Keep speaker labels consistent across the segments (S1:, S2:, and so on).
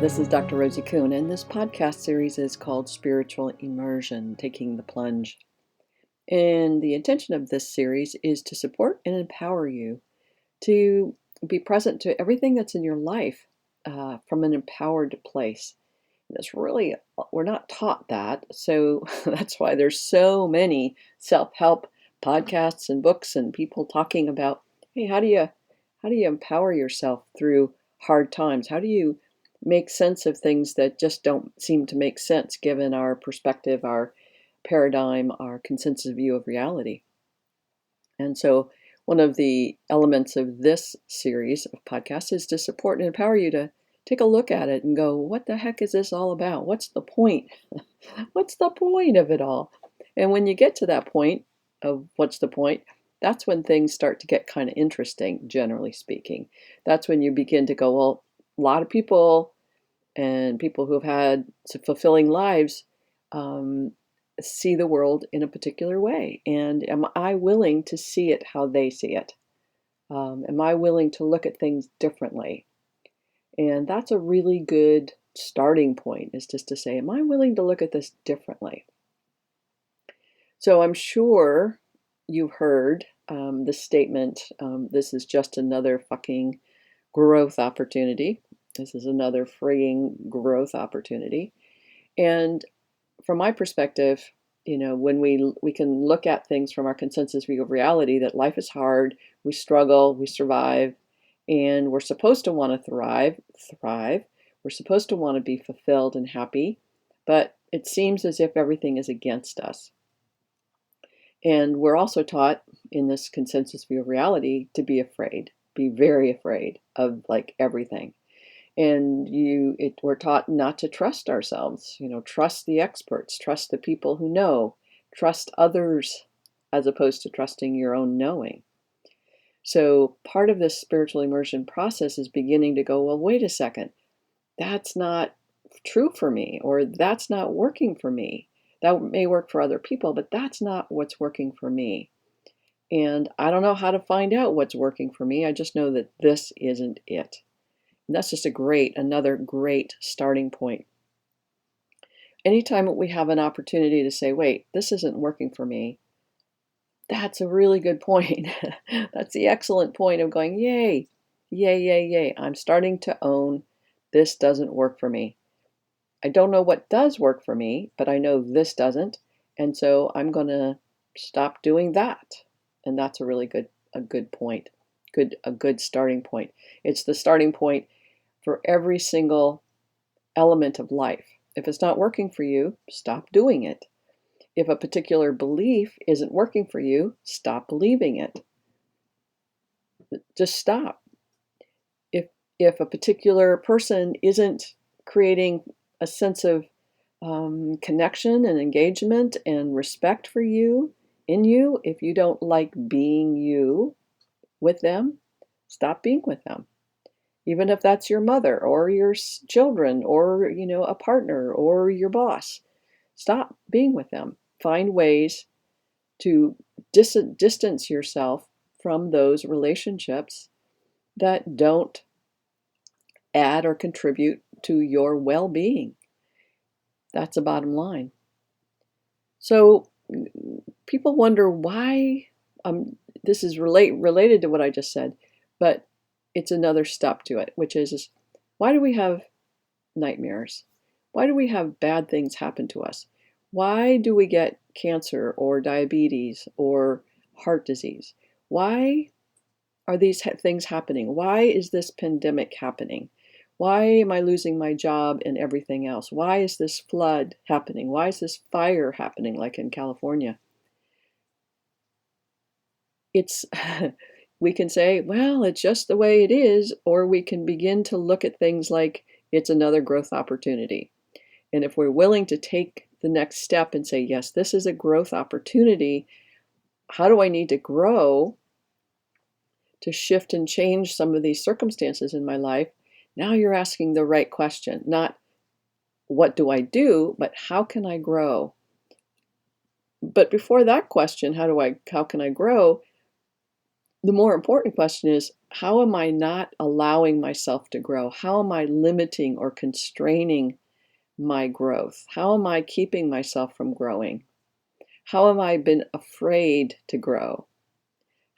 S1: This is Dr. Rosie Kuhn, and this podcast series is called Spiritual Immersion, Taking the Plunge. And the intention of this series is to support and empower you to be present to everything that's in your life from an empowered place. And it's really, we're not taught that, so that's why there's so many self-help podcasts and books and people talking about, hey, how do you empower yourself through hard times? How do you make sense of things that just don't seem to make sense given our perspective, our paradigm, our consensus view of reality? And so one of the elements of this series of podcasts is to support and empower you to take a look at it and go, what the heck is this all about? What's the point? What's the point of it all? And when you get to that point of what's the point, that's when things start to get kind of interesting, generally speaking. That's when you begin to go, well, a lot of people and people who have had fulfilling lives see the world in a particular way. And am I willing to see it how they see it? Am I willing to look at things differently? And that's a really good starting point, is just to say, am I willing to look at this differently? So I'm sure you've heard the statement, this is just another fucking growth opportunity. This is another frigging growth opportunity. And from my perspective, when we can look at things from our consensus view of reality, that life is hard, we struggle, we survive, and we're supposed to want to thrive. We're supposed to want to be fulfilled and happy, but it seems as if everything is against us. And we're also taught in this consensus view of reality to be afraid, be very afraid of like everything. And we're taught not to trust ourselves, trust the experts, trust the people who know, trust others, as opposed to trusting your own knowing. So part of this spiritual immersion process is beginning to go, well, wait a second, that's not true for me, or that's not working for me. That may work for other people, but that's not what's working for me. And I don't know how to find out what's working for me. I just know that this isn't it. And that's just another great starting point. Anytime we have an opportunity to say, wait, this isn't working for me, that's a really good point. That's the excellent point of going, yay, yay, yay, yay. I'm starting to own this doesn't work for me. I don't know what does work for me, but I know this doesn't. And so I'm going to stop doing that. And that's a really good point, a good starting point. It's the starting point for every single element of life. If it's not working for you, stop doing it. If a particular belief isn't working for you, stop believing it. Just stop. If a particular person isn't creating a sense of connection and engagement and respect for you, if you don't like being you with them, stop being with them. Even if that's your mother or your children or, a partner or your boss, stop being with them. Find ways to distance yourself from those relationships that don't add or contribute to your well-being. That's the bottom line. So people wonder why, this is related to what I just said, but it's another step to it, which is why do we have nightmares? Why do we have bad things happen to us? Why do we get cancer or diabetes or heart disease? Why are these things happening? Why is this pandemic happening? Why am I losing my job and everything else? Why is this flood happening? Why is this fire happening like in California? We can say, well, it's just the way it is, or we can begin to look at things like it's another growth opportunity. And if we're willing to take the next step and say, yes, this is a growth opportunity, how do I need to grow to shift and change some of these circumstances in my life? Now you're asking the right question, not what do I do, but how can I grow? But before that question, how can I grow? The more important question is, how am I not allowing myself to grow? How am I limiting or constraining my growth? How am I keeping myself from growing? How have I been afraid to grow?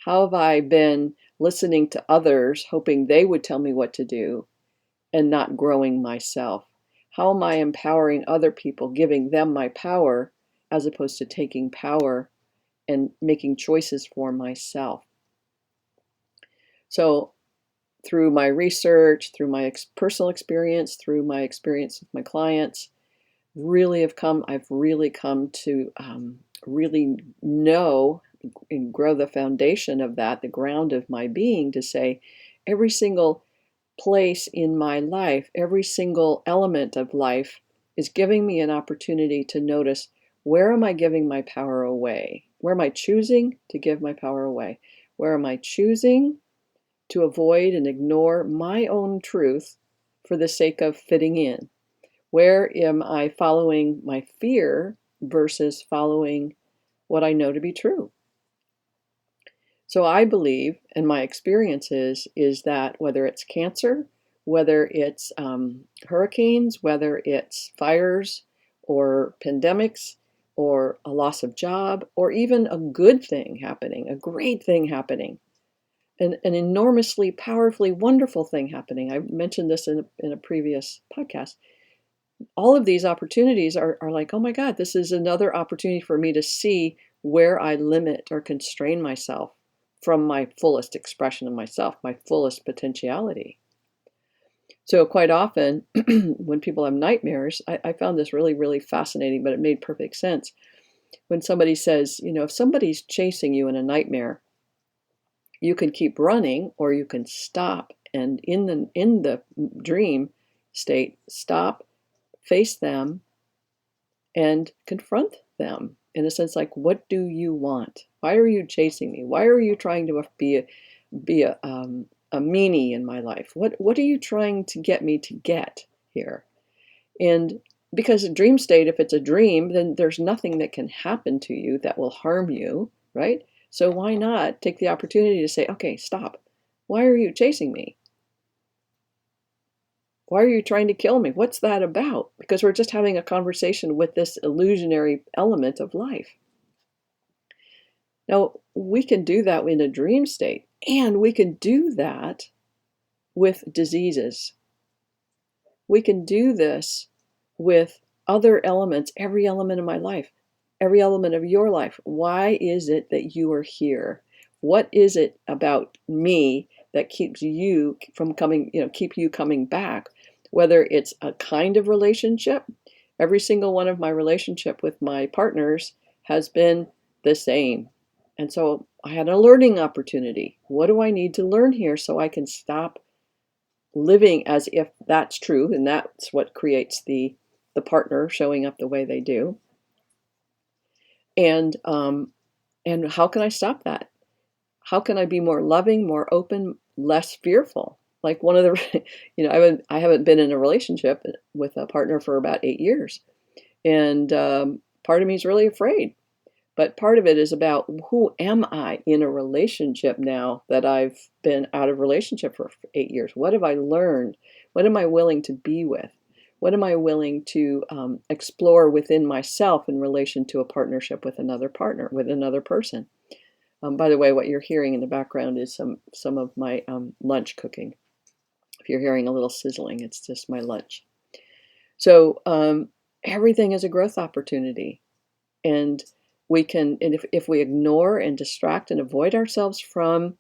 S1: How have I been listening to others, hoping they would tell me what to do and not growing myself? How am I empowering other people, giving them my power as opposed to taking power and making choices for myself? So through my research, through my personal experience, through my experience with my clients, I've really come to really know and grow the foundation of that, the ground of my being, to say every single place in my life, every single element of life is giving me an opportunity to notice, where am I giving my power away? Where am I choosing to give my power away? Where am I choosing to avoid and ignore my own truth for the sake of fitting in? Where am I following my fear versus following what I know to be true? So I believe, and my experience is that whether it's cancer, whether it's hurricanes, whether it's fires or pandemics or a loss of job, or even a good thing happening, a great thing happening, an enormously, powerfully wonderful thing happening. I mentioned this in a previous podcast. All of these opportunities are like, oh my God, this is another opportunity for me to see where I limit or constrain myself from my fullest expression of myself, my fullest potentiality. So quite often, when people have nightmares, I found this really, really fascinating, but it made perfect sense. When somebody says, if somebody's chasing you in a nightmare, you can keep running or you can stop. And in the dream state, stop, face them, and confront them in a sense, like, what do you want? Why are you chasing me? Why are you trying to be a meanie in my life? What are you trying to get me to get here? And because a dream state, if it's a dream, then there's nothing that can happen to you that will harm you, right? So why not take the opportunity to say, okay, stop. Why are you chasing me? Why are you trying to kill me? What's that about? Because we're just having a conversation with this illusionary element of life. Now, we can do that in a dream state, and we can do that with diseases. We can do this with other elements, every element of my life, every element of your life. Why is it that you are here? What is it about me that keeps you from coming, keep you coming back? Whether it's a kind of relationship, every single one of my relationship with my partners has been the same. And so I had a learning opportunity. What do I need to learn here so I can stop living as if that's true, and that's what creates the partner showing up the way they do. And how can I stop that? How can I be more loving, more open, less fearful? Like one of the, I haven't been in a relationship with a partner for about 8 years, and part of me is really afraid. But part of it is about, who am I in a relationship now that I've been out of relationship for 8 years? What have I learned? What am I willing to be with? What am I willing to explore within myself in relation to a partnership with another partner, with another person? By the way, what you're hearing in the background is some of my lunch cooking. If you're hearing a little sizzling, it's just my lunch. So everything is a growth opportunity. And if we ignore and distract and avoid ourselves from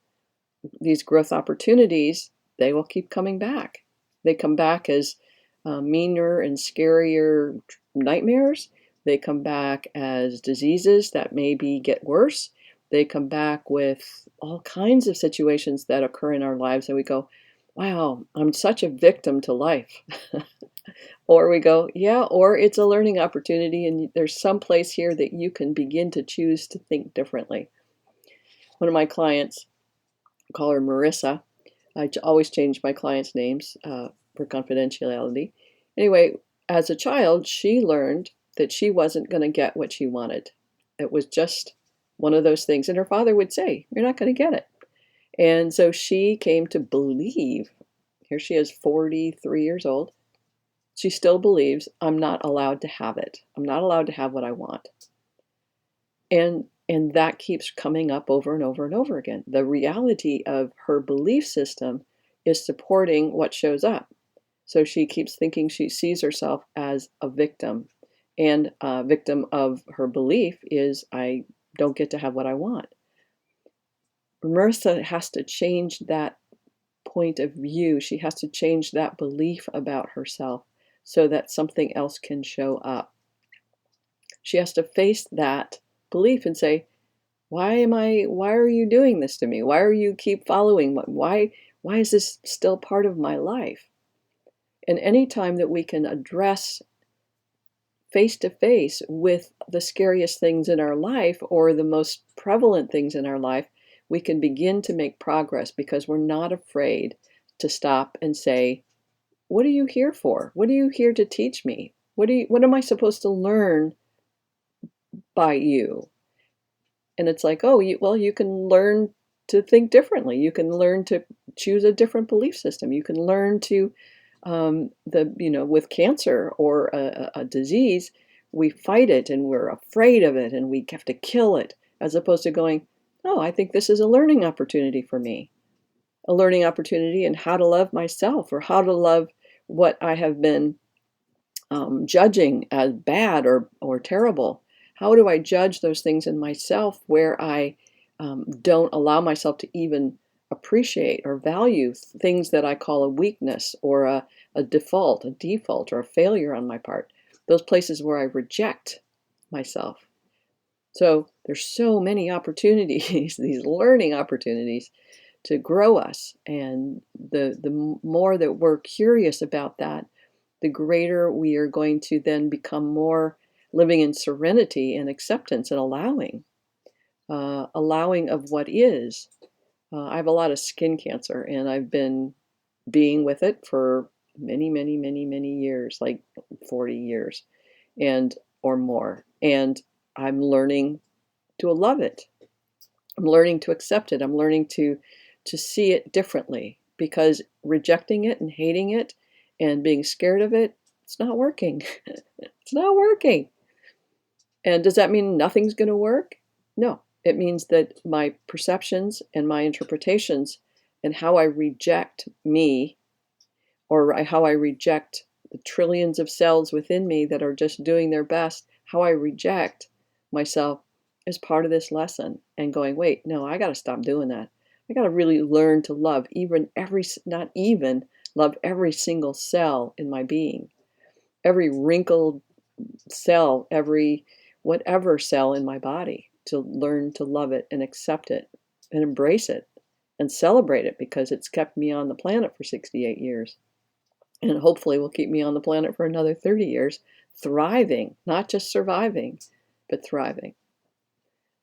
S1: these growth opportunities, they will keep coming back. They come back as meaner and scarier nightmares. They come back as diseases that maybe get worse. They come back with all kinds of situations that occur in our lives, and we go, wow, I'm such a victim to life. Or we go, yeah, or it's a learning opportunity, and there's some place here that you can begin to choose to think differently. One of my clients, I call her Marissa. I always change my clients' names for confidentiality. Anyway, as a child, she learned that she wasn't going to get what she wanted. It was just one of those things. And her father would say, you're not going to get it. And so she came to believe, here she is, 43 years old. She still believes I'm not allowed to have it. I'm not allowed to have what I want. And that keeps coming up over and over and over again. The reality of her belief system is supporting what shows up. So she keeps thinking she sees herself as a victim. And a victim of her belief is I don't get to have what I want. Marissa has to change that point of view. She has to change that belief about herself so that something else can show up. She has to face that belief and say, why are you doing this to me? Why are you keep following? Why is this still part of my life? And anytime that we can address face to face with the scariest things in our life or the most prevalent things in our life, we can begin to make progress because we're not afraid to stop and say, what are you here for? What are you here to teach me? What am I supposed to learn by you? And it's like, oh, well, you can learn to think differently. You can learn to choose a different belief system. You can learn to, with cancer or a disease, we fight it and we're afraid of it and we have to kill it, as opposed to going, oh, I think this is a learning opportunity for me, a learning opportunity in how to love myself or how to love what I have been judging as bad or terrible. How do I judge those things in myself where I don't allow myself to even appreciate or value things that I call a weakness or a default or a failure on my part? Those places where I reject myself. So there's so many opportunities, these learning opportunities to grow us. And the more that we're curious about that, the greater we are going to then become more living in serenity and acceptance and allowing of what is. I have a lot of skin cancer, and I've been being with it for many, many, many, many years, like 40 years and or more. And I'm learning to love it. I'm learning to accept it. I'm learning to see it differently, because rejecting it and hating it and being scared of it, it's not working. It's not working. And does that mean nothing's going to work? No. It means that my perceptions and my interpretations and how I reject me, or how I reject the trillions of cells within me that are just doing their best, how I reject myself is part of this lesson. And going, wait, no, I got to stop doing that. I got to really learn to love love every single cell in my being, every wrinkled cell, every whatever cell in my body, to learn to love it and accept it and embrace it and celebrate it, because it's kept me on the planet for 68 years. And hopefully will keep me on the planet for another 30 years, thriving, not just surviving, but thriving.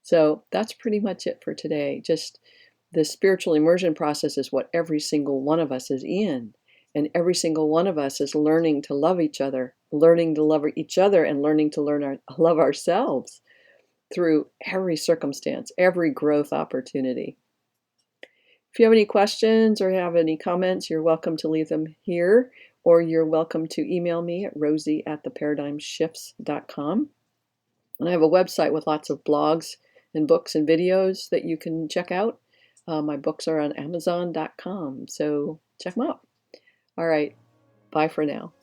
S1: So that's pretty much it for today. Just the spiritual immersion process is what every single one of us is in. And every single one of us is learning to love each other, and learning to love ourselves through every circumstance, every growth opportunity. If you have any questions or have any comments, you're welcome to leave them here, or you're welcome to email me at rosie@theparadigmshifts.com. And I have a website with lots of blogs and books and videos that you can check out. My books are on Amazon.com, so check them out. All right, bye for now.